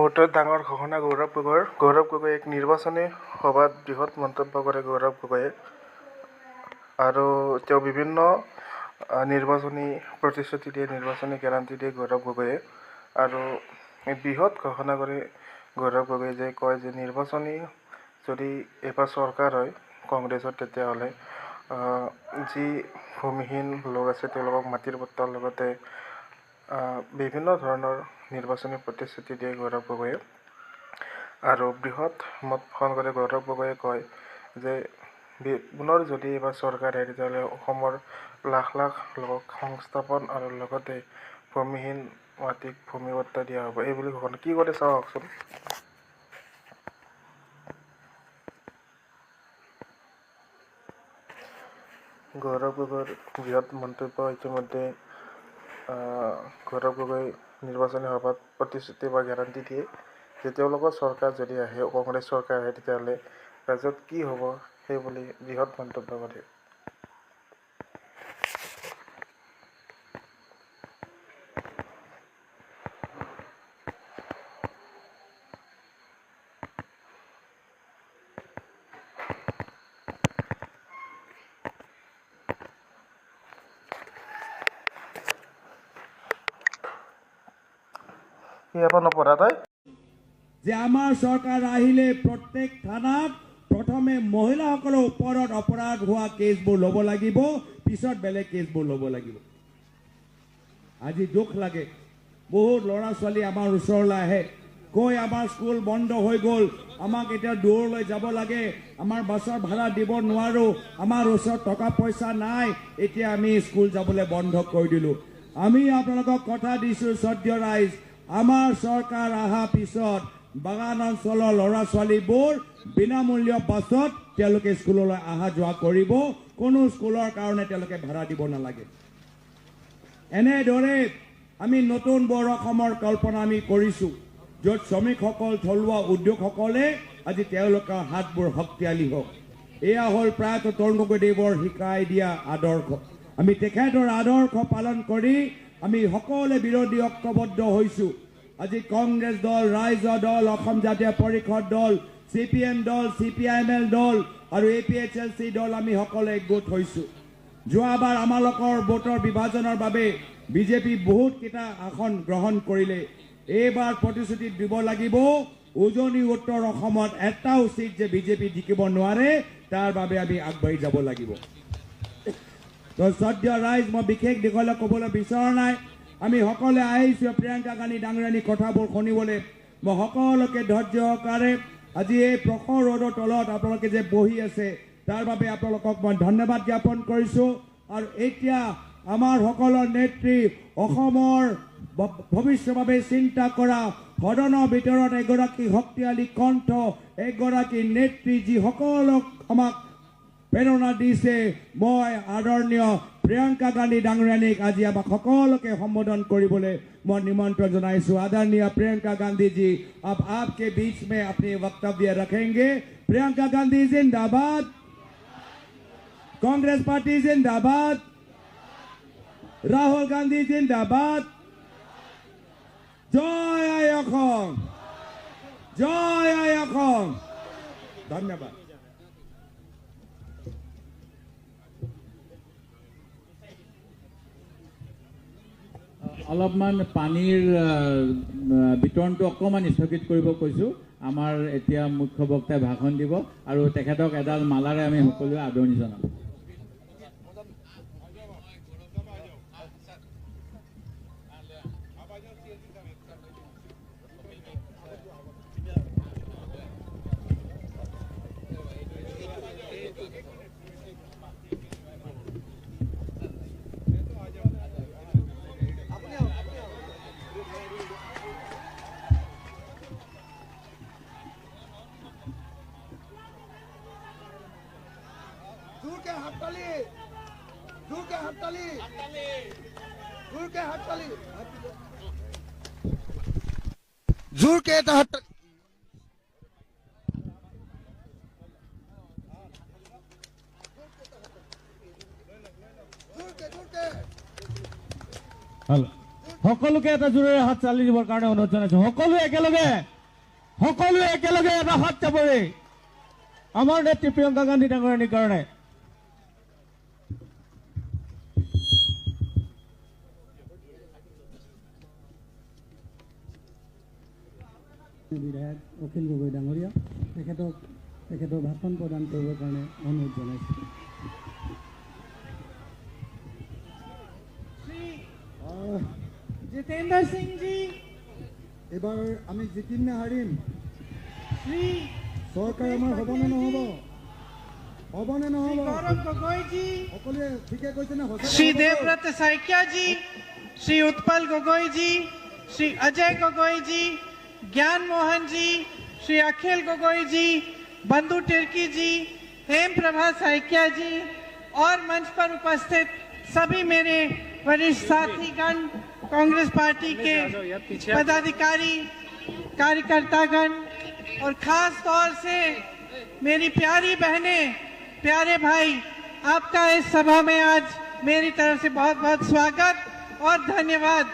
ভোটৰ ডাঙৰ ঘোষণা গৌৰৱ গগৈ এক নিৰ্বাচনী সভাত বৃহৎ মন্তব্য কৰে গৌৰৱ গগৈয়ে আৰু তেওঁ বিভিন্ন নিৰ্বাচনী প্ৰতিশ্ৰুতি দিয়ে, নিৰ্বাচনী গেৰাণ্টি দিয়ে গৌৰৱ গগৈয়ে। আৰু বৃহৎ ঘোষণা কৰি গৌৰৱ গগৈয়ে যে কয় যে নিৰ্বাচনী যদি এইবাৰ চৰকাৰ হয় কংগ্ৰেছৰ, তেতিয়াহ'লে যি ভূমিহীন লোক আছে তেওঁলোকক মাটিৰ পট্টাৰ লগতে বিভিন্ন ধৰণৰ নিৰ্বাচনী প্ৰতিশ্ৰুতি দিয়ে গৌৰৱ গগৈয়ে। আৰু বৃহৎ মত পোষণ কৰি গৌৰৱ গগৈয়ে কয় যে পুনৰ যদি এইবাৰ চৰকাৰ আহে তেতিয়াহ'লে অসমৰ লাখ লাখ লোকক সংস্থাপন আৰু লগতে ভূমিহীন মাটিক ভূমি পট্টা দিয়া হ'ব, এইবুলি ঘোষণা কি কৰে চাওঁ আহকচোন। গৌৰৱ গগৈৰ বৃহৎ মন্তব্য ইতিমধ্যে গৌৰৱ গগৈ নিৰ্বাচনী সভাত প্ৰতিশ্ৰুতি বা গেৰাণ্টি দিয়ে যে তেওঁলোকৰ চৰকাৰ যদি আহে, কংগ্ৰেছ চৰকাৰ আহে, তেতিয়াহ'লে ৰাজ্যত কি হ'ব সেইবুলি বৃহৎ মন্তব্য কৰে। যে আমাৰ চৰকাৰ আহিলে প্ৰত্যেক থানাত প্ৰথমে মহিলাসকলৰ ওপৰত অপৰাধ হোৱা কেছবোৰ ল'ব লাগিব, পিছত বেলেগ কেছবোৰ ল'ব লাগিব। আজি দুখ লাগে, বহুত ল'ৰা ছোৱালী আমাৰ ওচৰলৈ আহে, কৈ আমাৰ স্কুল বন্ধ হৈ গ'ল, আমাক এতিয়া দূৰলৈ যাব লাগে, আমাৰ বাছৰ ভাড়া দিব নোৱাৰোঁ, আমাৰ ওচৰত টকা পইচা নাই, এতিয়া আমি স্কুল যাবলৈ বন্ধ কৰি দিলোঁ। আমি আপোনালোকক কথা দিছোঁ শ্ৰদ্ধেয় ৰাইজ, আমাৰ চৰকাৰ অহাৰ পিছত বাগান অঞ্চলৰ ল'ৰা ছোৱালীবোৰ বিনামূল্য বাছত তেওঁলোকে স্কুললৈ অহা যোৱা কৰিব, কোনো স্কুলৰ কাৰণে তেওঁলোকে ভাড়া দিব নালাগে। এনেদৰে আমি নতুন বৰ অসমৰ কল্পনা আমি কৰিছোঁ, য'ত শ্ৰমিকসকল, থলুৱা উদ্যোগসকলে আজি তেওঁলোকৰ হাতবোৰ শক্তিশালী হওক। এয়া হ'ল প্ৰায়ত তৰুণ গগৈদেৱৰ শিকাই দিয়া আদৰ্শ। আমি তেখেতৰ আদৰ্শ পালন কৰি আমি সকলোৱে বিৰোধী ঐক্যবদ্ধ হৈছোঁ। আজি কংগ্ৰেছ দল, ৰাইজৰ দল, অসম জাতীয় পৰিষদ দল, CPM দল, CPIML দল আৰু APHLC দল আমি সকলোৱে একগোট হৈছোঁ। যোৱাবাৰ আমালোকৰ ভোটৰ বিভাজনৰ বাবে বিজেপি বহুতকেইটা আসন গ্ৰহণ কৰিলে। এইবাৰ প্ৰতিশ্ৰুতি দিব লাগিব, উজনি উত্তৰ অসমত এটাও চিট যে বিজেপি জিকিব নোৱাৰে, তাৰ বাবে আমি আগবাঢ়ি যাব লাগিব। তো শ্ৰদ্ধেয় ৰাইজ, মই বিশেষ দিশলৈ ক'বলৈ বিচৰা নাই। আমি সকলোৱে আহিছোঁ প্ৰিয়ংকা গান্ধী ডাঙৰীয়ানীৰ কথাবোৰ শুনিবলৈ। মই সকলোকে ধৈৰ্য সহকাৰে আজি এই প্ৰখৰ ৰ'দৰ তলত আপোনালোকে যে বহি আছে তাৰ বাবে আপোনালোকক মই ধন্যবাদ জ্ঞাপন কৰিছোঁ। আৰু এতিয়া আমাৰ সকলৰ নেত্ৰী, অসমৰ ভৱিষ্যতৰ বাবে চিন্তা কৰা, সদনৰ ভিতৰত এগৰাকী শক্তিশালী কণ্ঠ, এগৰাকী নেত্ৰী, যিসকলক আমাক প্ৰেৰণা দিছে, মই আদৰণীয় প্ৰিয়ংকা গান্ধী ডাঙৰীয়ানীক আজি আমাক সকলোকে সম্বোধন কৰিবলৈ মই নিমন্ত্ৰণ জনাইছোঁ। आदरणीय प्रियंका गांधी जी, अब आपके बीच में अपने वक्तव्य रखेंगे। प्रियंका गांधी जिंदाबाद, कांग्रेस पार्टी जिंदाबाद, राहुल गांधी जिंदाबाद, जय असम, जय असम। धन्यवाद। অলপমান পানীৰ বিতৰণটো অকণমান স্থগিত কৰিব কৈছোঁ। আমাৰ এতিয়া মুখ্য বক্তাই ভাষণ দিব আৰু তেখেতক এডাল মালাৰে আমি সকলোৱে আদৰণি জনাম। जोर के तहत সকলোকে এটা জোৰেৰে হাত চালি দিবৰ কাৰণে অনুৰোধ জনাইছোঁ। সকলোৱে একেলগে সকলোৱে একেলগে এটা হাত চাপৰি আমাৰ নেত্ৰী প্ৰিয়ংকা গান্ধী ডাঙৰীয়ানীৰ কাৰণে। বিধায়ক অখিল গগৈ ডাঙৰীয়া তেখেতৰ ভাষণ প্ৰদান কৰিবৰ কাৰণে অনুৰোধ জনাইছোঁ। जितेंद्र सिंह जी, এবাৰ আমি জিকিম নে হাৰিম? श्री চৰকাৰ আমাৰ হ'বনে নহ'ব? गौरव गोगोई जी, সকলোৱে ঠিকে কৈছে নে? श्री देवव्रत सैकिया जी, श्री उत्पल गोगोई जी, श्री अजय गोगोई जी, ज्ञान मोहन जी, श्री अखिल गोगोई जी, बंधु तिर्की जी, हेम प्रभा सैकिया जी और मंच पर उपस्थित सभी मेरे वरिष्ठ साथीगण, कांग्रेस पार्टी के पदाधिकारी, कार्यकर्तागण और खास तौर से मेरी प्यारी बहनें, प्यारे भाई, आपका इस सभा में आज मेरी तरफ से बहुत बहुत स्वागत और धन्यवाद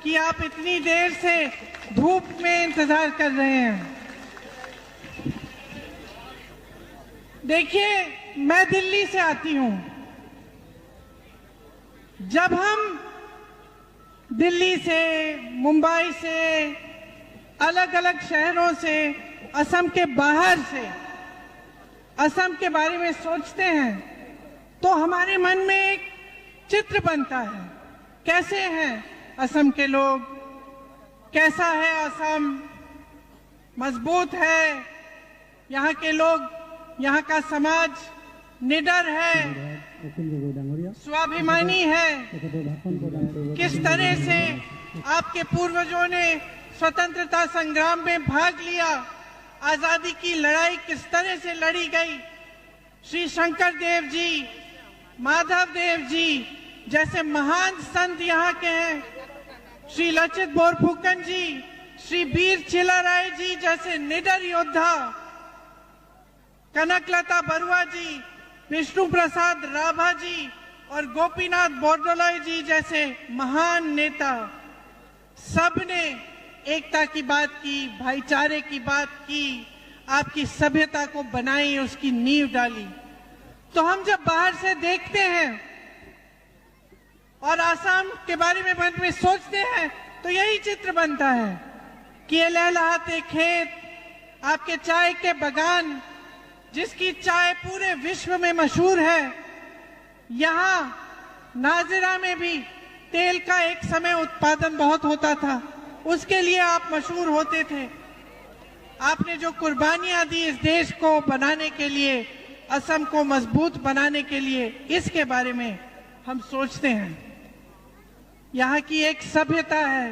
कि आप इतनी देर से धूप में इंतजार कर रहे हैं। देखिए, मैं दिल्ली से आती हूं। जब हम दिल्ली से, मुंबई से, अलग अलग शहरों से, असम के बाहर से असम के बारे में सोचते हैं तो हमारे मन में एक चित्र बनता है। कैसे हैं असम के लोग, कैसा है असम, मजबूत है यहाँ के लोग, यहाँ का समाज निडर है, অখিল গগৈ ডাঙৰীয়া स्वाभिमानी है। তেখেতৰ ভাষণ প্ৰদান কৰিব। किस तरह से आपके पूर्वजों ने स्वतंत्रता संग्राम में भाग लिया, आजादी की लड़ाई किस तरह से लड़ी गई। श्री शंकर देव जी, माधव देव जी जैसे महान संत यहाँ के हैं, श्री लचित बोरफुकन जी, श्री वीर चिलाराय जी जैसे निडर योद्धा, कनकलता बरुआ जी, विष्णु प्रसाद राभा जी और गोपीनाथ बोरदोलोई जी जैसे महान नेता, सबने एकता की बात की, भाईचारे की बात की, आपकी सभ्यता को बनाई, उसकी नींव डाली। तो हम जब बाहर से देखते हैं और आसाम के बारे में मन में सोचते हैं तो यही चित्र बनता है कि ये लहलहाते खेत, आपके चाय के बागान, जिसकी चाय पूरे विश्व में मशहूर है। यहाँ नाजिरा में भी तेल का एक समय उत्पादन बहुत होता था, उसके लिए आप मशहूर होते थे। आपने जो कुर्बानियां दी इस देश को बनाने के लिए, असम को मजबूत बनाने के लिए, इसके बारे में हम सोचते हैं। यहाँ की एक सभ्यता है,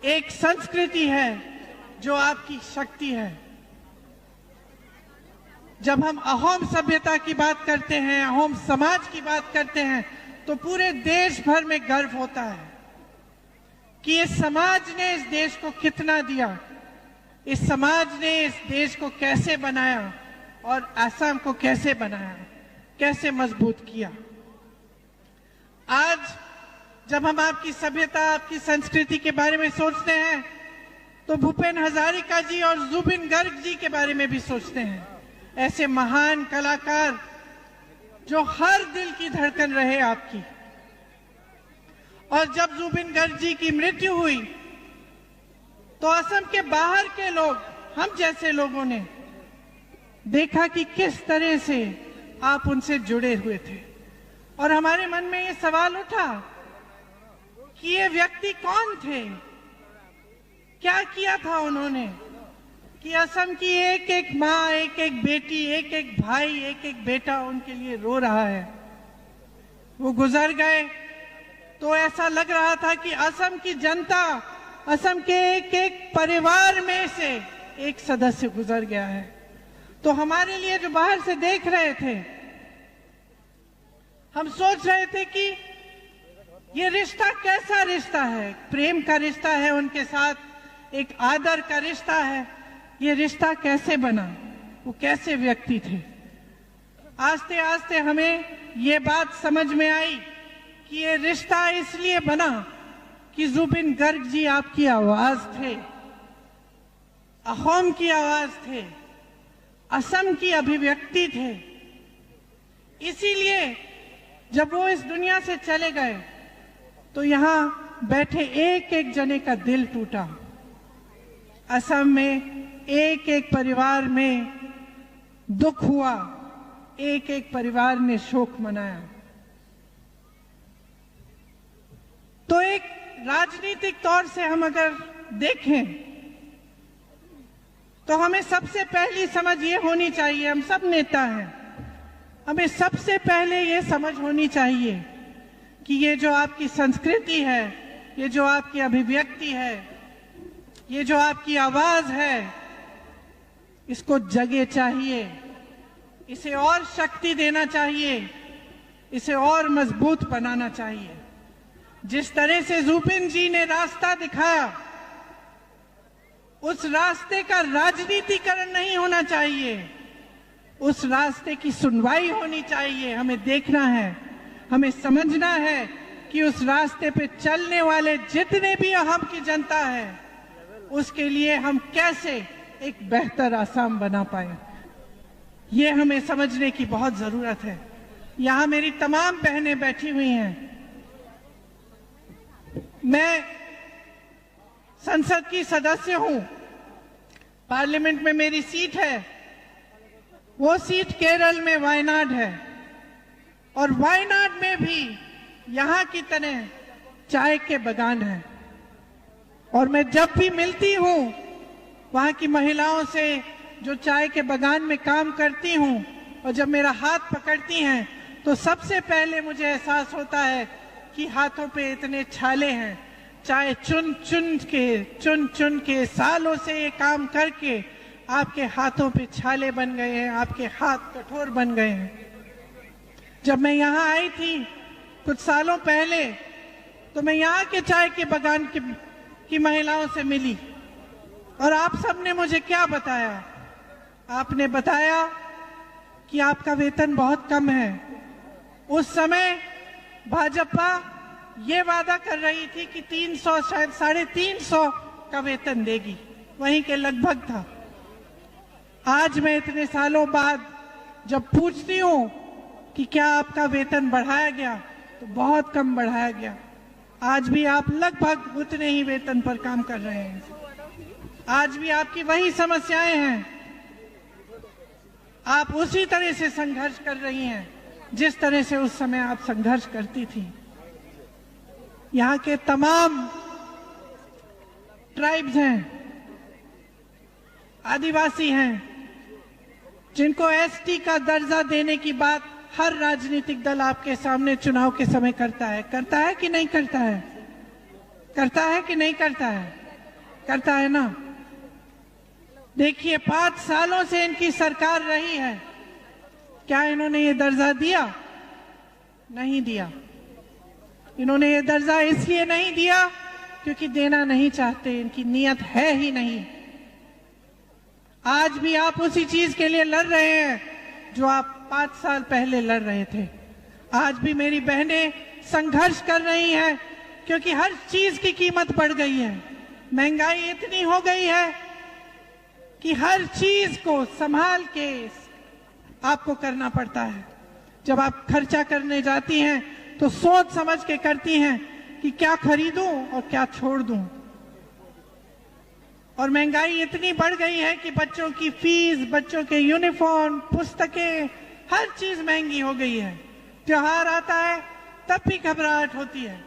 एक संस्कृति है जो आपकी शक्ति है। जब हम अहोम सभ्यता की बात करते हैं, अहोम समाज की बात करते हैं, तो पूरे देश भर में गर्व होता है कि इस समाज ने इस देश को कितना दिया, इस समाज ने इस देश को कैसे बनाया और असम को कैसे बनाया, कैसे मजबूत किया। आज जब हम आपकी सभ्यता, आपकी संस्कृति के बारे में सोचते हैं तो भूपेन हजारिका जी और जुबिन गर्ग जी के बारे में भी सोचते हैं। ऐसे महान कलाकार जो हर दिल की धड़कन रहे आपकी। और जब जुबिन गर्ग जी की मृत्यु हुई तो असम के बाहर के लोग, हम जैसे लोगों ने देखा कि किस तरह से आप उनसे जुड़े हुए थे और हमारे मन में ये सवाल उठा कि ये व्यक्ति कौन थे, क्या किया था उन्होंने कि असम की एक एक माँ, एक एक बेटी, एक एक भाई, एक एक बेटा उनके लिए रो रहा है। वो गुजर गए तो ऐसा लग रहा था कि असम की जनता, असम के एक एक परिवार में से एक सदस्य गुजर गया है। तो हमारे लिए जो बाहर से देख रहे थे, हम सोच रहे थे कि ये रिश्ता कैसा रिश्ता है, प्रेम का रिश्ता है उनके साथ, एक आदर का रिश्ता है। ये रिश्ता कैसे बना, वो कैसे व्यक्ति थे। आस्ते आस्ते हमें ये बात समझ में आई कि ये रिश्ता इसलिए बना कि जुबिन गर्ग जी आपकी आवाज थे। अहोम की आवाज थे, असम की अभिव्यक्ति थे। इसीलिए जब वो इस दुनिया से चले गए तो यहाँ बैठे एक एक जने का दिल टूटा। असम में एक एक परिवार में दुख हुआ, एक एक परिवार ने शोक मनाया। तो एक राजनीतिक तौर से हम अगर देखें तो हमें सबसे पहली समझ ये होनी चाहिए, हम सब नेता हैं, हमें सबसे पहले ये समझ होनी चाहिए कि ये जो आपकी संस्कृति है, ये जो आपकी अभिव्यक्ति है, ये जो आपकी आवाज है, इसको जगह चाहिए, इसे और शक्ति देना चाहिए, इसे और मजबूत बनाना चाहिए। जिस तरह से जुबिन जी ने रास्ता दिखाया, उस रास्ते का राजनीतिकरण नहीं होना चाहिए, उस रास्ते की सुनवाई होनी चाहिए। हमें देखना है, हमें समझना है कि उस रास्ते पे चलने वाले जितने भी अहम की जनता है, उसके लिए हम कैसे एक बेहतर आसाम बना पाए, ये हमें समझने की बहुत जरूरत है। यहाँ मेरी तमाम बहनें बैठी हुई हैं। मैं संसद की सदस्य हूं, पार्लियामेंट में मेरी सीट है। वो सीट केरल में वायनाड है, और वायनाड में भी यहाँ की तरह चाय के बागान है। और मैं जब भी मिलती हूँ वहाँ की महिलाओं से जो चाय के बागान में काम करती हूँ, और जब मेरा हाथ पकड़ती हैं तो सबसे पहले मुझे एहसास होता है कि हाथों पे इतने छाले हैं। चाय चुन चुन के सालों से ये काम करके आपके हाथों पे छाले बन गए हैं, आपके हाथ कठोर बन गए हैं। जब मैं यहाँ आई थी कुछ सालों पहले, तो मैं यहाँ के चाय के बागान की महिलाओं से मिली, और आप सबने मुझे क्या बताया? आपने बताया कि आपका वेतन बहुत कम है। उस समय भाजपा ये वादा कर रही थी कि 300, शायद 350 का वेतन देगी, वहीं के लगभग था। आज मैं इतने सालों बाद जब पूछती हूँ कि क्या आपका वेतन बढ़ाया गया, तो बहुत कम बढ़ाया गया। आज भी आप लगभग उतने ही वेतन पर काम कर रहे हैं। आज भी आपकी वही समस्याएं हैं, आप उसी तरह से संघर्ष कर रही हैं जिस तरह से उस समय आप संघर्ष करती थी। यहाँ के तमाम ट्राइब्स हैं, आदिवासी हैं, जिनको एसटी का दर्जा देने की बात हर राजनीतिक दल आपके सामने चुनाव के समय करता है कि नहीं करता है? करता है कि नहीं करता है? करता है ना। देखिए 5 सालों से इनकी सरकार रही है, क्या इन्होंने ये दर्जा दिया? नहीं दिया। इन्होंने ये दर्जा इसलिए नहीं दिया क्योंकि देना नहीं चाहते, इनकी नीयत है ही नहीं। आज भी आप उसी चीज के लिए लड़ रहे हैं जो आप 5 साल पहले लड़ रहे थे। आज भी मेरी बहनें संघर्ष कर रही हैं क्योंकि हर चीज की कीमत बढ़ गई है। महंगाई इतनी हो गई है कि हर चीज को संभाल के आपको करना पड़ता है। जब आप खर्चा करने जाती हैं तो सोच समझ के करती हैं कि क्या खरीदूं और क्या छोड़ दूं। और महंगाई इतनी बढ़ गई है कि बच्चों की फीस, बच्चों के यूनिफॉर्म, पुस्तकें, हर चीज महंगी हो गई है। त्योहार आता है तब भी घबराहट होती है।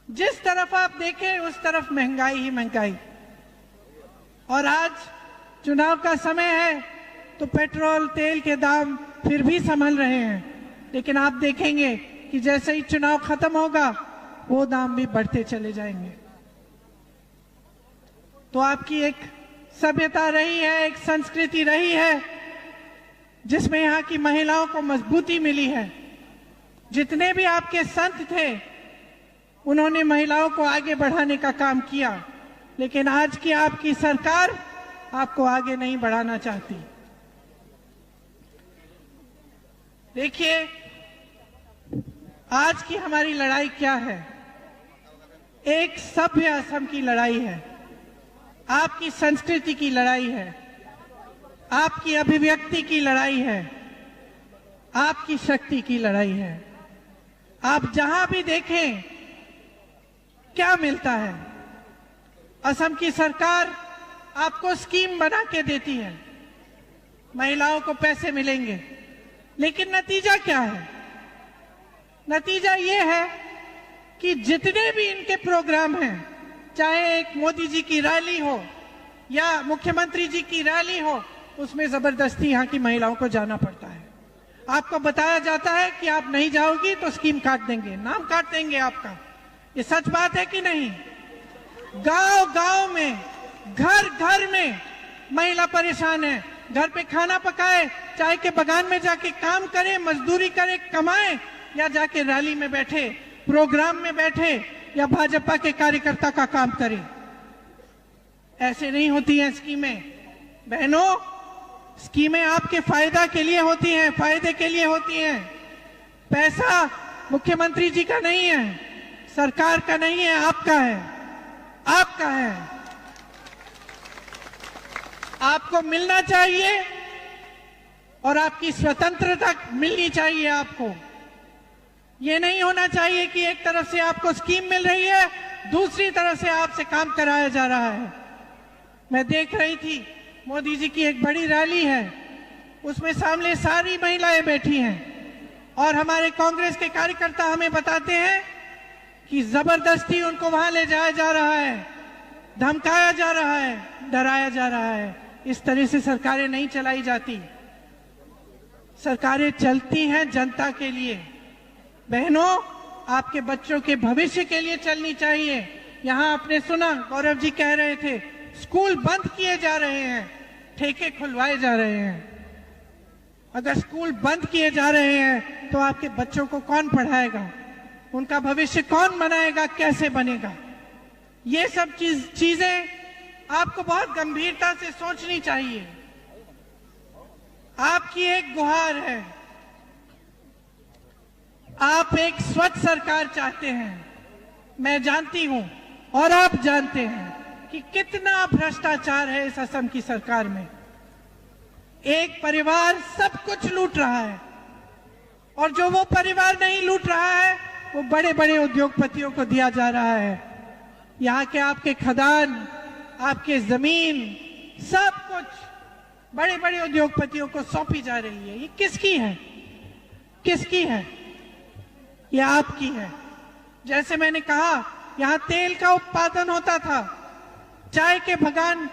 जिस तरफ आप देखें उस तरफ महंगाई ही महंगाई। और आज चुनाव का समय है तो पेट्रोल तेल के दाम फिर भी संभल रहे हैं, लेकिन आप देखेंगे कि जैसे ही चुनाव खत्म होगा वो दाम भी बढ़ते चले जाएंगे। तो आपकी एक सभ्यता रही है, एक संस्कृति रही है जिसमें यहाँ की महिलाओं को मजबूती मिली है। जितने भी आपके संत थे उन्होंने महिलाओं को आगे बढ़ाने का काम किया, लेकिन आज की आपकी सरकार आपको आगे नहीं बढ़ाना चाहती। देखिए आज की हमारी लड़ाई क्या है? एक सभ्य असम की लड़ाई है। आपकी संस्कृति की लड़ाई है, आपकी अभिव्यक्ति की लड़ाई है, आपकी शक्ति की लड़ाई है। आप जहां भी देखें क्या मिलता है, असम की सरकार आपको स्कीम बना के देती है, महिलाओं को पैसे मिलेंगे, लेकिन नतीजा क्या है? नतीजा ये है कि जितने भी इनके प्रोग्राम हैं, चाहे एक मोदी जी की रैली हो या मुख्यमंत्री जी की रैली हो, उसमें जबरदस्ती यहाँ की महिलाओं को जाना पड़ता है। आपको बताया जाता है कि आप नहीं जाओगी तो स्कीम काट देंगे, नाम काट देंगे आपका। ये सच बात है कि नहीं? गांव गांव में, घर घर में महिला परेशान है। घर पे खाना पकाए, चाय के बगान में जाके काम करे, मजदूरी करे, कमाए, या जाके रैली में बैठे, प्रोग्राम में बैठे, या भाजपा के कार्यकर्ता का काम करे। ऐसे नहीं होती हैं स्कीमें बहनों। स्कीमें आपके फायदा के लिए होती हैं, फायदे के लिए होती हैं। पैसा मुख्यमंत्री जी का नहीं है, सरकार का नहीं है, आपका है, आपका है। आपको मिलना चाहिए और आपकी स्वतंत्रता मिलनी चाहिए आपको। ये नहीं होना चाहिए कि एक तरफ से आपको स्कीम मिल रही है, दूसरी तरफ से आपसे काम कराया जा रहा है। मैं देख रही थी मोदी जी की एक बड़ी रैली है, उसमें सामने सारी महिलाएं बैठी हैं और हमारे कांग्रेस के कार्यकर्ता हमें बताते हैं कि जबरदस्ती उनको वहां ले जाया जा रहा है, धमकाया जा रहा है, डराया जा रहा है। इस तरह से सरकारें नहीं चलाई जाती। सरकारें चलती हैं जनता के लिए। बहनों, आपके बच्चों के भविष्य के लिए चलनी चाहिए। यहाँ आपने सुना, गौरव जी कह रहे थे, स्कूल बंद किए जा रहे हैं, ठेके खुलवाए जा रहे हैं। अगर स्कूल बंद किए जा रहे हैं तो आपके बच्चों को कौन पढ़ाएगा? उनका भविष्य कौन बनाएगा? कैसे बनेगा? ये सब चीजें आपको बहुत गंभीरता से सोचनी चाहिए। आपकी एक गुहार है, आप एक स्वच्छ सरकार चाहते हैं। मैं जानती हूं और आप जानते हैं कि कितना भ्रष्टाचार है इस असम की सरकार में। एक परिवार सब कुछ लूट रहा है और जो वो परिवार नहीं लूट रहा है वो बड़े बड़े उद्योगपतियों को दिया जा रहा है। यहाँ के आपके खदान, आपके जमीन, सब कुछ बड़े बड़े उद्योगपतियों को सौंपी जा रही है। ये किसकी है? किसकी है? ये आपकी है। जैसे मैंने कहा, यहाँ तेल का उत्पादन होता था, चाय के बगान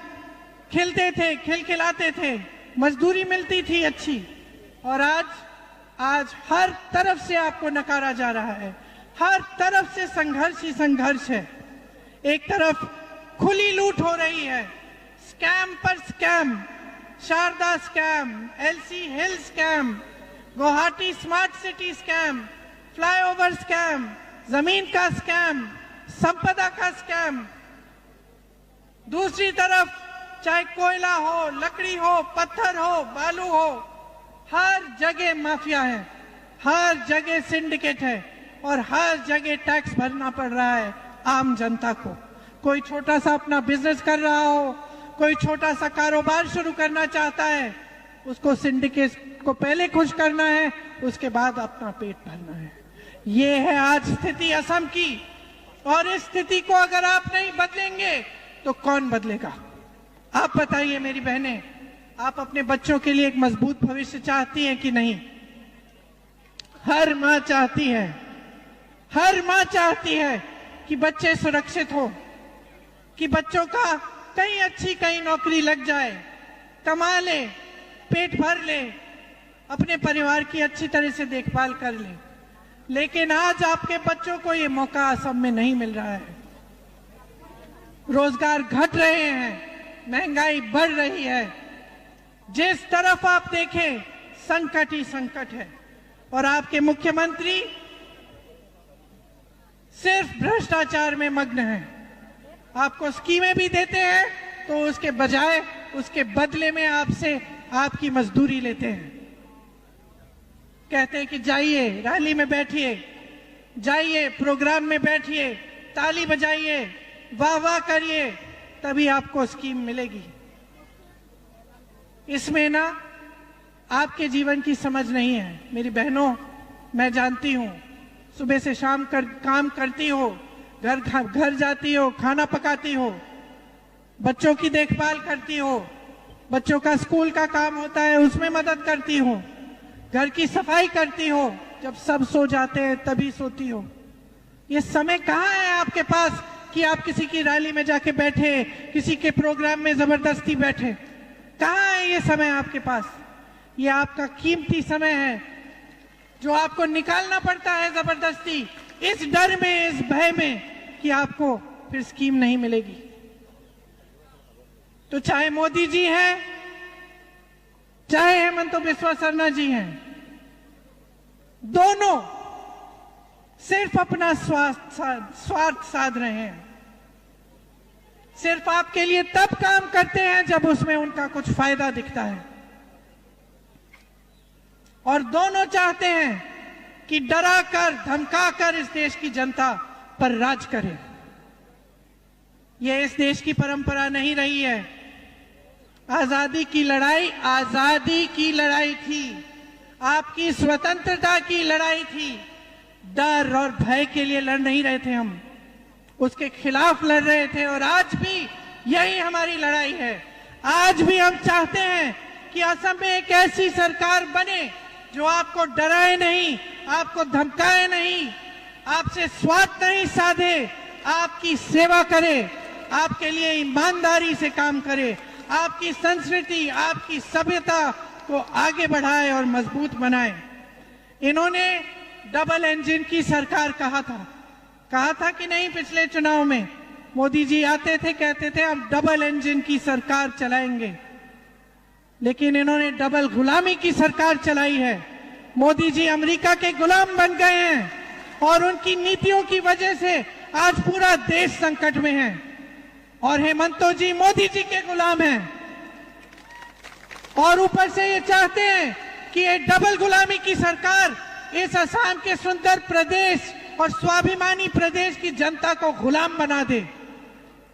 खिलते थे, खिलखिलाते थे, मजदूरी मिलती थी अच्छी, और आज हर तरफ से आपको नकारा जा रहा है। हर तरफ से संघर्ष ही संघर्ष है। एक तरफ खुली लूट हो रही है, स्कैम पर scam, Sharda scam, LC hill scam, Guwahati smart city scam, flyover scam, जमीन का स्कैम, संपदा का स्कैम। दूसरी तरफ चाहे कोयला हो, लकड़ी हो, पत्थर हो, बालू हो, हर जगह माफिया है, हर जगह सिंडिकेट है और हर जगह टैक्स भरना पड़ रहा है आम जनता को। कोई छोटा सा अपना बिजनेस कर रहा हो, कोई छोटा सा कारोबार शुरू करना चाहता है, उसको सिंडिकेट को पहले खुश करना है, उसके बाद अपना पेट भरना है। ये है आज स्थिति असम की, और इस स्थिति को अगर आप नहीं बदलेंगे तो कौन बदलेगा? आप बताइए मेरी बहनें, आप अपने बच्चों के लिए एक मजबूत भविष्य चाहती हैं कि नहीं? हर माँ चाहती है, हर माँ चाहती है कि बच्चे सुरक्षित हो, कि बच्चों का कहीं अच्छी कहीं नौकरी लग जाए, कमा ले, पेट भर ले, अपने परिवार की अच्छी तरह से देखभाल कर ले। लेकिन आज आपके बच्चों को ये मौका असम में नहीं मिल रहा है। रोजगार घट रहे हैं, महंगाई बढ़ रही है, जिस तरफ आप देखें संकट ही संकट है, और आपके मुख्यमंत्री सिर्फ भ्रष्टाचार में मग्न हैं। आपको स्कीमें भी देते हैं तो उसके बजाय, उसके बदले में आपसे आपकी मजदूरी लेते हैं। कहते हैं कि जाइए रैली में बैठिए, जाइए प्रोग्राम में बैठिए, ताली बजाइए, वाह वाह करिए, तभी आपको स्कीम मिलेगी। इसमें ना आपके जीवन की समझ नहीं है। मेरी बहनों, मैं जानती हूं, सुबह से शाम काम करती हो, घर जाती हो, खाना पकाती हो, बच्चों की देखभाल करती हो, बच्चों का स्कूल का काम होता है उसमें मदद करती हो, घर की सफाई करती हो, जब सब सो जाते हैं तभी सोती हो। ये समय कहाँ है आपके पास कि आप किसी की रैली में जाके बैठे, किसी के प्रोग्राम में जबरदस्ती बैठे? कहाँ है ये समय आपके पास? ये आपका कीमती समय है जो आपको निकालना पड़ता है जबरदस्ती, इस डर में, इस भय में कि आपको फिर स्कीम नहीं मिलेगी। तो चाहे मोदी जी हैं, चाहे हेमंत बिस्वा शर्मा जी हैं, दोनों सिर्फ अपना स्वार्थ साध रहे हैं। सिर्फ आपके लिए तब काम करते हैं जब उसमें उनका कुछ फायदा दिखता है, और दोनों चाहते हैं कि डरा कर, धमका कर इस देश की जनता पर राज करें। यह इस देश की परंपरा नहीं रही है। आजादी की लड़ाई थी, आपकी स्वतंत्रता की लड़ाई थी। डर और भय के लिए लड़ नहीं रहे थे, हम उसके खिलाफ लड़ रहे थे, और आज भी यही हमारी लड़ाई है। आज भी हम चाहते हैं कि असम में एक ऐसी सरकार बने जो आपको डराए नहीं, आपको धमकाए नहीं, आपसे स्वार्थ नहीं साधे, आपकी सेवा करे, आपके लिए ईमानदारी से काम करे, आपकी संस्कृति, आपकी सभ्यता को आगे बढ़ाए और मजबूत बनाए। इन्होंने डबल इंजन की सरकार कहा था कि नहीं? पिछले चुनाव में मोदी जी आते थे, कहते थे अब डबल इंजन की सरकार चलाएंगे, लेकिन इन्होंने डबल गुलामी की सरकार चलाई है। मोदी जी अमेरिका के गुलाम बन गए हैं, और उनकी नीतियों की वजह से आज पूरा देश संकट में है, और हेमंतो जी मोदी जी के गुलाम हैं, और ऊपर से ये चाहते हैं कि ये डबल गुलामी की सरकार इस असम के सुंदर प्रदेश और स्वाभिमानी प्रदेश की जनता को गुलाम बना दे,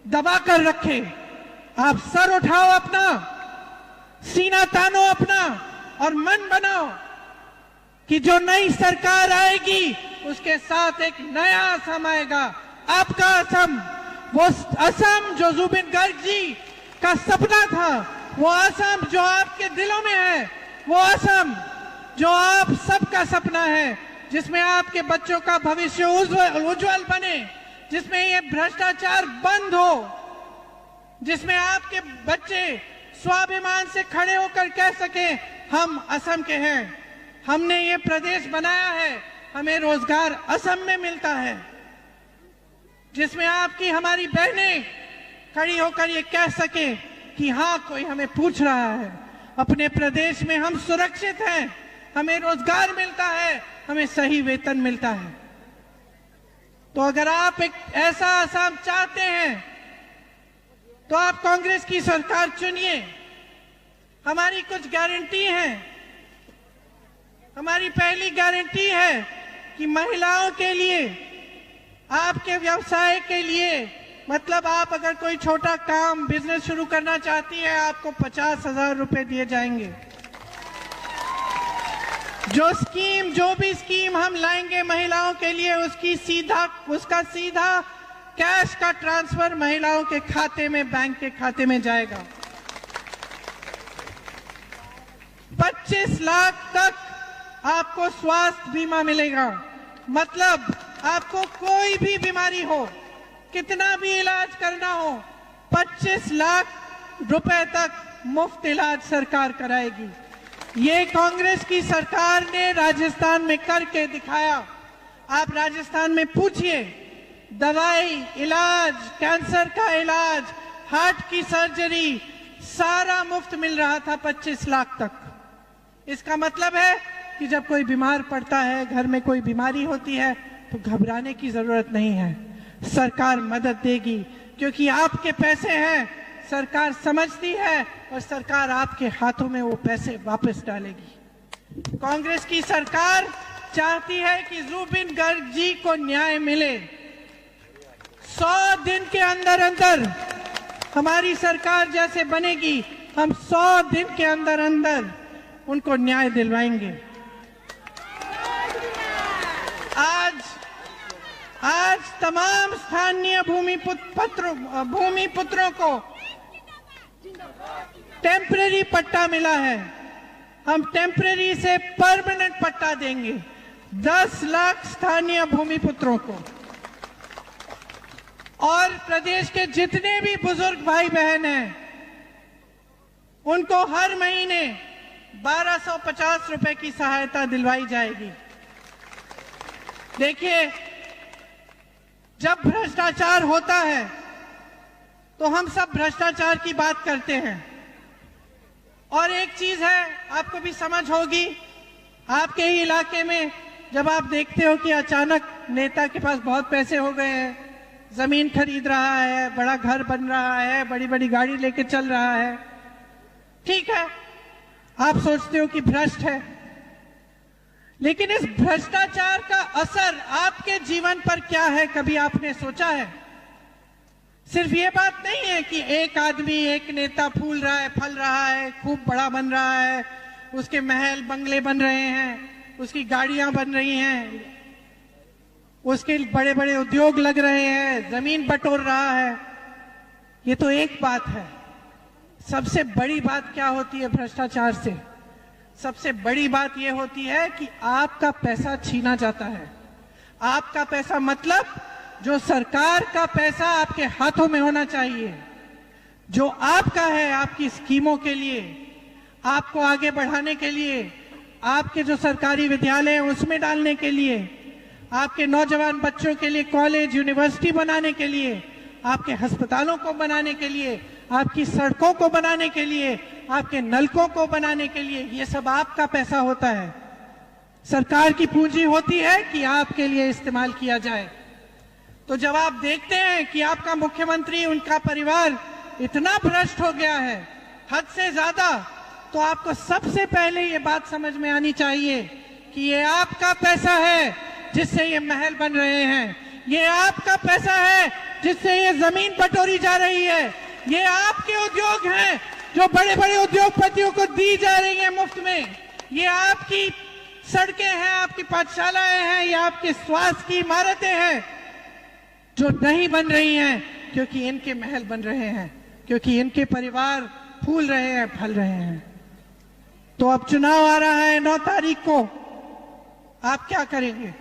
दबा कर रखे। आप सर उठाओ अपना, सीना तानो अपना, और मन बनाओ कि जो नई सरकार आएगी उसके साथ एक नया असम आएगा, आपका असम, वो असम जो जुबिन गर्ग जी का सपना था, वो असम जो आपके दिलों में है, वो असम जो आप सबका सपना है, जिसमें आपके बच्चों का भविष्य उज्जवल बने, जिसमें ये भ्रष्टाचार बंद हो, जिसमें आपके बच्चे स्वाभिमान से खड़े होकर कह सके हम असम के हैं, हमने ये प्रदेश बनाया है, हमें रोजगार असम में मिलता है, जिसमें आपकी हमारी बहनें खड़ी होकर ये कह सके कि हाँ, कोई हमें पूछ रहा है, अपने प्रदेश में हम सुरक्षित हैं, हमें रोजगार मिलता है, हमें सही वेतन मिलता है। तो अगर आप एक ऐसा असम चाहते हैं तो आप कांग्रेस की सरकार चुनिए। हमारी कुछ गारंटी हैं। हमारी पहली गारंटी है कि महिलाओं के लिए, आपके व्यवसाय के लिए, मतलब आप अगर कोई छोटा काम, बिजनेस शुरू करना चाहती है, आपको 50,000 रुपए दिए जाएंगे। जो भी स्कीम हम लाएंगे महिलाओं के लिए, उसका सीधा कैश का ट्रांसफर महिलाओं के खाते में, बैंक के खाते में जाएगा। 25 लाख तक आपको स्वास्थ्य बीमा मिलेगा। मतलब आपको कोई भी बीमारी हो, कितना भी इलाज करना हो, 25 लाख रुपए तक मुफ्त इलाज सरकार कराएगी। ये कांग्रेस की सरकार ने राजस्थान में करके दिखाया। आप राजस्थान में पूछिए, दवाई, इलाज, कैंसर का इलाज, हार्ट की सर्जरी, सारा मुफ्त मिल रहा था 25 लाख तक। इसका मतलब है कि जब कोई बीमार पड़ता है, घर में कोई बीमारी होती है, तो घबराने की जरूरत नहीं है, सरकार मदद देगी, क्योंकि आपके पैसे हैं, सरकार समझती है, और सरकार आपके हाथों में वो पैसे वापस डालेगी। कांग्रेस की सरकार चाहती है कि जुबिन गर्ग जी को न्याय मिले। 100 दिन के अंदर अंदर हमारी सरकार जैसे बनेगी, हम 100 दिन के अंदर अंदर उनको न्याय दिलवाएंगे। आज तमाम स्थानीय भूमिपुत्रों को टेम्परेरी पट्टा मिला है। हम टेम्परेरी से परमानेंट पट्टा देंगे 10 लाख स्थानीय भूमिपुत्रों को। और प्रदेश के जितने भी बुजुर्ग भाई बहन हैं, उनको हर महीने 1250 रुपए की सहायता दिलवाई जाएगी। देखिए, जब भ्रष्टाचार होता है तो हम सब भ्रष्टाचार की बात करते हैं। और एक चीज है, आपको भी समझ होगी, आपके ही इलाके में जब आप देखते हो कि अचानक नेता के पास बहुत पैसे हो गए हैं, जमीन खरीद रहा है, बड़ा घर बन रहा है, बड़ी बड़ी गाड़ी लेके चल रहा है, ठीक है, आप सोचते हो कि भ्रष्ट है। लेकिन इस भ्रष्टाचार का असर आपके जीवन पर क्या है, कभी आपने सोचा है? सिर्फ ये बात नहीं है कि एक आदमी, एक नेता फूल रहा है, फल रहा है, खूब बड़ा बन रहा है, उसके महल बंगले बन रहे हैं, उसकी गाड़ियां बन रही हैं, उसके बड़े बड़े उद्योग लग रहे हैं, जमीन बटोर रहा है। ये तो एक बात है। सबसे बड़ी बात क्या होती है भ्रष्टाचार से? सबसे बड़ी बात यह होती है कि आपका पैसा छीना जाता है। आपका पैसा मतलब जो सरकार का पैसा आपके हाथों में होना चाहिए, जो आपका है, आपकी स्कीमों के लिए, आपको आगे बढ़ाने के लिए, आपके जो सरकारी विद्यालय हैं उसमें डालने के लिए, आपके नौजवान बच्चों के लिए कॉलेज यूनिवर्सिटी बनाने के लिए, आपके अस्पतालों को बनाने के लिए, आपकी सड़कों को बनाने के लिए, आपके नलकों को बनाने के लिए, ये सब आपका पैसा होता है। सरकार की पूंजी होती है कि आपके लिए इस्तेमाल किया जाए। तो जब आप देखते हैं कि आपका मुख्यमंत्री, उनका परिवार इतना भ्रष्ट हो गया है हद से ज्यादा, तो आपको सबसे पहले ये बात समझ में आनी चाहिए कि ये आपका पैसा है जिससे ये महल बन रहे हैं, ये आपका पैसा है जिससे ये जमीन बटोरी जा रही है, ये आपके उद्योग हैं जो बड़े बड़े उद्योगपतियों को दी जा रही हैं मुफ्त में, ये आपकी सड़कें हैं, आपकी पाठशालाएं हैं, ये आपके स्वास्थ्य की इमारतें हैं जो नहीं बन रही हैं क्योंकि इनके महल बन रहे हैं, क्योंकि इनके परिवार फूल रहे हैं, फल रहे हैं। तो अब चुनाव आ रहा है 9 तारीख को, आप क्या करेंगे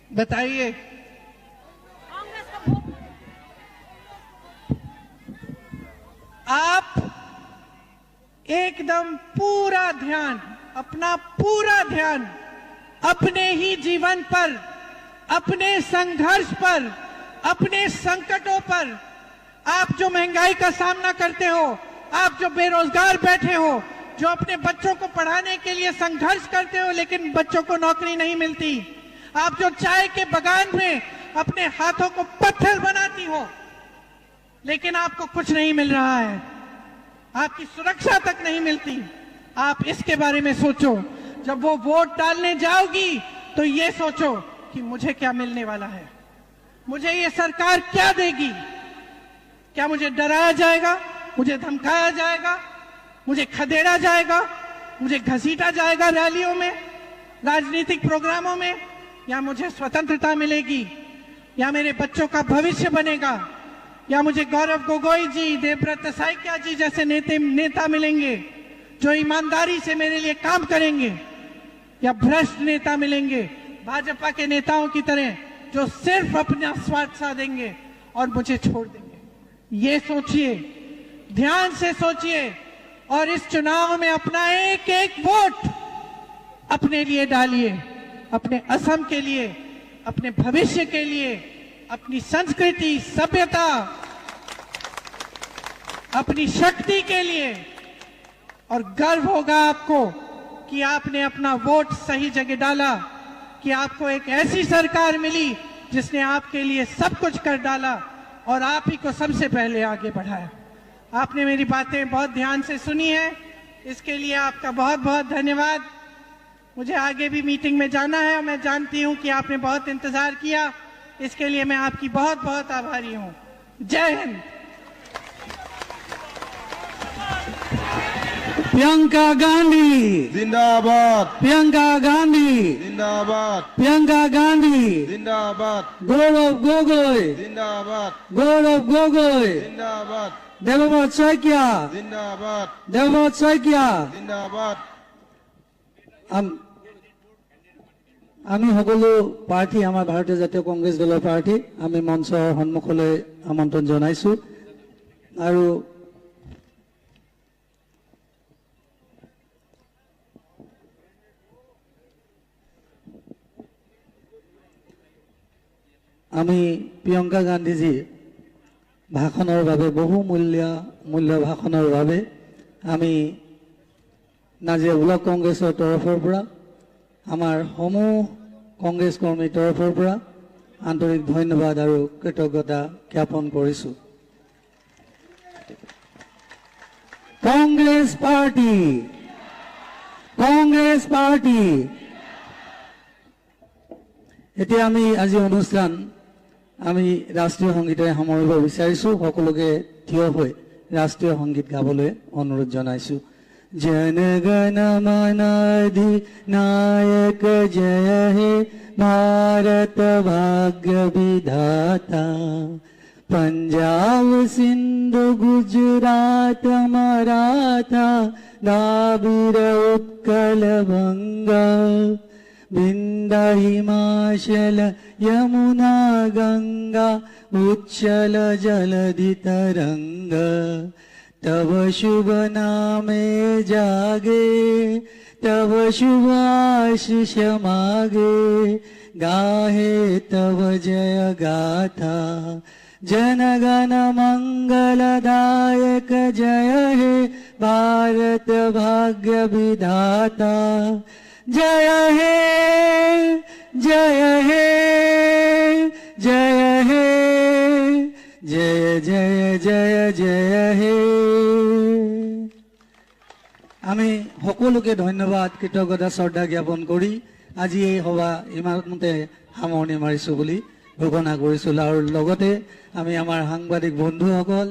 बताइए? आप एकदम पूरा ध्यान, अपना पूरा ध्यान अपने ही जीवन पर, अपने संघर्ष पर, अपने संकटों पर, आप जो महंगाई का सामना करते हो, आप जो बेरोजगार बैठे हो, जो अपने बच्चों को पढ़ाने के लिए संघर्ष करते हो लेकिन बच्चों को नौकरी नहीं मिलती, आप जो चाय के बगान में अपने हाथों को पत्थर बनाती हो लेकिन आपको कुछ नहीं मिल रहा है, आपकी सुरक्षा तक नहीं मिलती, आप इसके बारे में सोचो। जब वो वोट डालने जाओगी तो ये सोचो कि मुझे क्या मिलने वाला है, मुझे ये सरकार क्या देगी? क्या मुझे डराया जाएगा, मुझे धमकाया जाएगा, मुझे खदेड़ा जाएगा, मुझे घसीटा जाएगा रैलियों में, राजनीतिक प्रोग्रामों में, या मुझे स्वतंत्रता मिलेगी, या मेरे बच्चों का भविष्य बनेगा, या मुझे गौरव गोगोई जी, देवव्रत साइकिया जी जैसे नेता मिलेंगे जो ईमानदारी से मेरे लिए काम करेंगे, या भ्रष्ट नेता मिलेंगे भाजपा के नेताओं की तरह जो सिर्फ अपना स्वार्थ साधेंगे और मुझे छोड़ देंगे? ये सोचिए, ध्यान से सोचिए, और इस चुनाव में अपना एक एक वोट अपने लिए डालिए, अपने असम के लिए, अपने भविष्य के लिए, अपनी संस्कृति, सभ्यता, अपनी शक्ति के लिए। और गर्व होगा आपको कि आपने अपना वोट सही जगह डाला, कि आपको एक ऐसी सरकार मिली जिसने आपके लिए सब कुछ कर डाला और आप ही को सबसे पहले आगे बढ़ाया। आपने मेरी बातें बहुत ध्यान से सुनी है, इसके लिए आपका बहुत बहुत धन्यवाद। मुझे आगे भी मीटिंग में जाना है, मैं जानती हूं कि आपने बहुत इंतजार किया, इसके लिए मैं आपकी बहुत बहुत आभारी हूं। जय हिंद। प्रियंका गांधी जिंदाबाद, प्रियंका गांधी जिंदाबाद, प्रियंका गांधी जिंदाबाद, गौरव गोगोई जिंदाबाद, गौरव गोगोई जिंदाबाद, देवव्रत शइकिया जिंदाबाद, देवव्रत शइकिया जिंदाबाद। আমি সকলো প্ৰাৰ্থী আমাৰ ভাৰতীয় জাতীয় কংগ্ৰেছ দলৰ প্ৰাৰ্থী আমি মঞ্চৰ সন্মুখলৈ আমন্ত্ৰণ জনাইছো আৰু আমি প্ৰিয়ংকা গান্ধীজী ভাষণৰ বাবে বহু মূল্য ভাষণৰ বাবে আমি নাজিৰা ব্লক কংগ্ৰেছৰ তৰফৰ পৰা আমাৰ সমূহ কংগ্ৰেছ কৰ্মীৰ তৰফৰ পৰা আন্তৰিক ধন্যবাদ আৰু কৃতজ্ঞতা জ্ঞাপন কৰিছো। Congress party, Congress party. এতিয়া আমি আজি অনুষ্ঠান আমি ৰাষ্ট্ৰীয় সংগীতেৰে সামৰিব বিচাৰিছো। সকলোকে থিয় হৈ ৰাষ্ট্ৰীয় সংগীত গাবলৈ অনুৰোধ জনাইছো। जनगण मन अधिनायक जय हे भारत भाग्य विधाता। पंजाब सिंधु गुजरात मराठा द्राविड़ उत्कल बंगा विंध्य हिमाचल यमुना गंगा उच्चल जलधि तरंग। तब शुभ नामे जागे तब शुभ आशीष मागे गाहे तब जय गाथा। जनगण मंगलदायक जय हे भारत भाग्य विधाता। जय हे जय हे जय हे जय जय जय जय हे। আমি সকলোকে ধন্যবাদ কৃতজ্ঞতা শ্ৰদ্ধা জ্ঞাপন কৰি আজি এই সভা ইমানতে সামৰণি মাৰিছো বুলি ঘোষণা কৰিছো। আৰু লগতে আমি আমাৰ সাংবাদিক বন্ধুসকল